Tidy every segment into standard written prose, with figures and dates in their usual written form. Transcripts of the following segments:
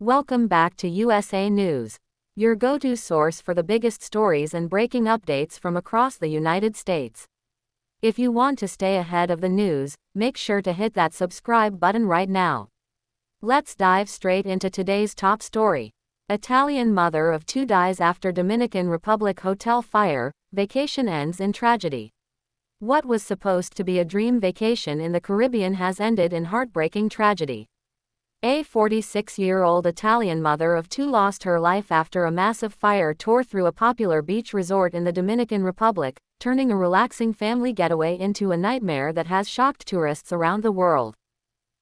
Welcome back to USA News, your go-to source for the biggest stories and breaking updates from across the United States. If you want to stay ahead of the news, make sure to hit that subscribe button right now. Let's dive straight into today's top story. Italian mother of two dies after Dominican Republic hotel fire, vacation ends in tragedy. What was supposed to be a dream vacation in the Caribbean has ended in heartbreaking tragedy. A 46-year-old Italian mother of two lost her life after a massive fire tore through a popular beach resort in the Dominican Republic, turning a relaxing family getaway into a nightmare that has shocked tourists around the world.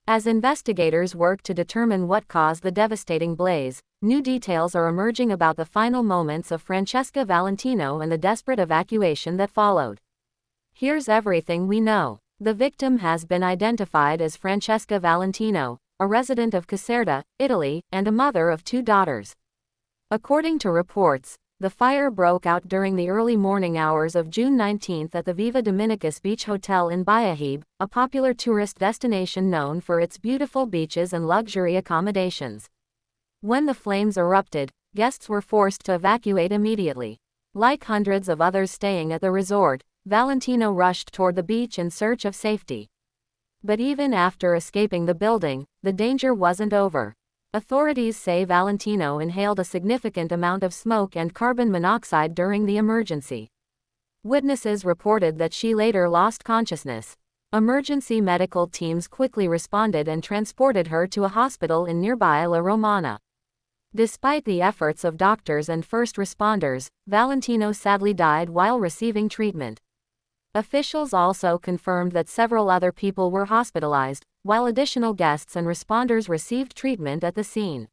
As investigators work to determine what caused the devastating blaze, new details are emerging about the final moments of Francesca Valentino and the desperate evacuation that followed. Here's everything we know. The victim has been identified as Francesca Valentino, a resident of Caserta, Italy, and a mother of two daughters. According to reports, the fire broke out during the early morning hours of June 19 at the Viva Dominicus Beach Hotel in Bahia, a popular tourist destination known for its beautiful beaches and luxury accommodations. When the flames erupted, guests were forced to evacuate immediately. Like hundreds of others staying at the resort, Valentino rushed toward the beach in search of safety. But even after escaping the building, the danger wasn't over. Authorities say Valentino inhaled a significant amount of smoke and carbon monoxide during the emergency. Witnesses reported that she later lost consciousness. Emergency medical teams quickly responded and transported her to a hospital in nearby La Romana. Despite the efforts of doctors and first responders, Valentino sadly died while receiving treatment. Officials also confirmed that several other people were hospitalized, while additional guests and responders received treatment at the scene.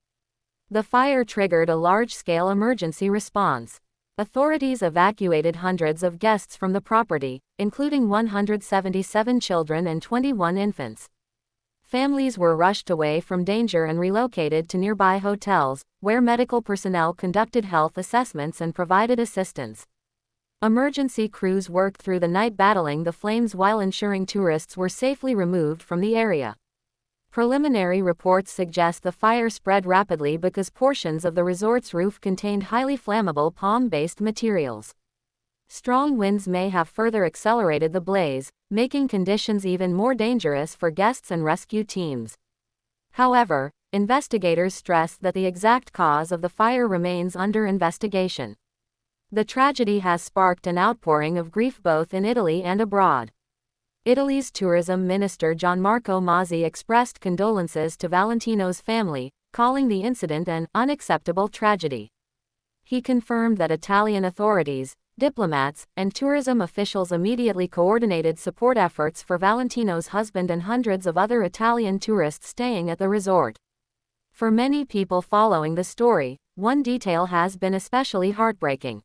The fire triggered a large-scale emergency response. Authorities evacuated hundreds of guests from the property, including 177 children and 21 infants. Families were rushed away from danger and relocated to nearby hotels, where medical personnel conducted health assessments and provided assistance. Emergency crews worked through the night battling the flames while ensuring tourists were safely removed from the area. Preliminary reports suggest the fire spread rapidly because portions of the resort's roof contained highly flammable palm-based materials. Strong winds may have further accelerated the blaze, making conditions even more dangerous for guests and rescue teams. However, investigators stress that the exact cause of the fire remains under investigation. The tragedy has sparked an outpouring of grief both in Italy and abroad. Italy's tourism minister Gianmarco Mazzi expressed condolences to Valentino's family, calling the incident an unacceptable tragedy. He confirmed that Italian authorities, diplomats, and tourism officials immediately coordinated support efforts for Valentino's husband and hundreds of other Italian tourists staying at the resort. For many people following the story, one detail has been especially heartbreaking.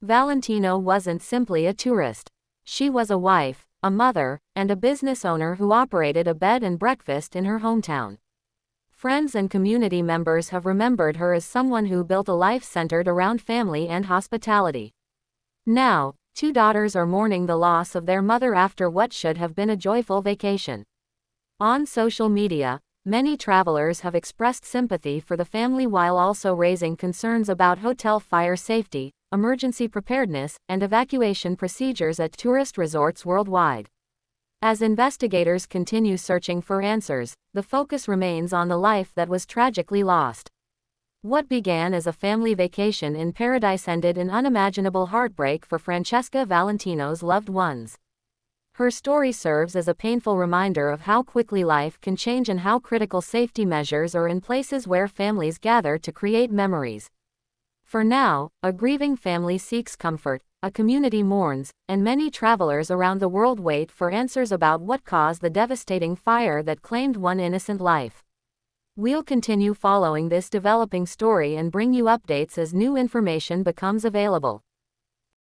Valentino wasn't simply a tourist. She was a wife, a mother, and a business owner who operated a bed and breakfast in her hometown. Friends and community members have remembered her as someone who built a life centered around family and hospitality. Now, two daughters are mourning the loss of their mother after what should have been a joyful vacation. On social media, many travelers have expressed sympathy for the family while also raising concerns about hotel fire safety, emergency preparedness, and evacuation procedures at tourist resorts worldwide. As investigators continue searching for answers, the focus remains on the life that was tragically lost. What began as a family vacation in paradise ended in unimaginable heartbreak for Francesca Valentino's loved ones. Her story serves as a painful reminder of how quickly life can change and how critical safety measures are in places where families gather to create memories. For now, a grieving family seeks comfort, a community mourns, and many travelers around the world wait for answers about what caused the devastating fire that claimed one innocent life. We'll continue following this developing story and bring you updates as new information becomes available.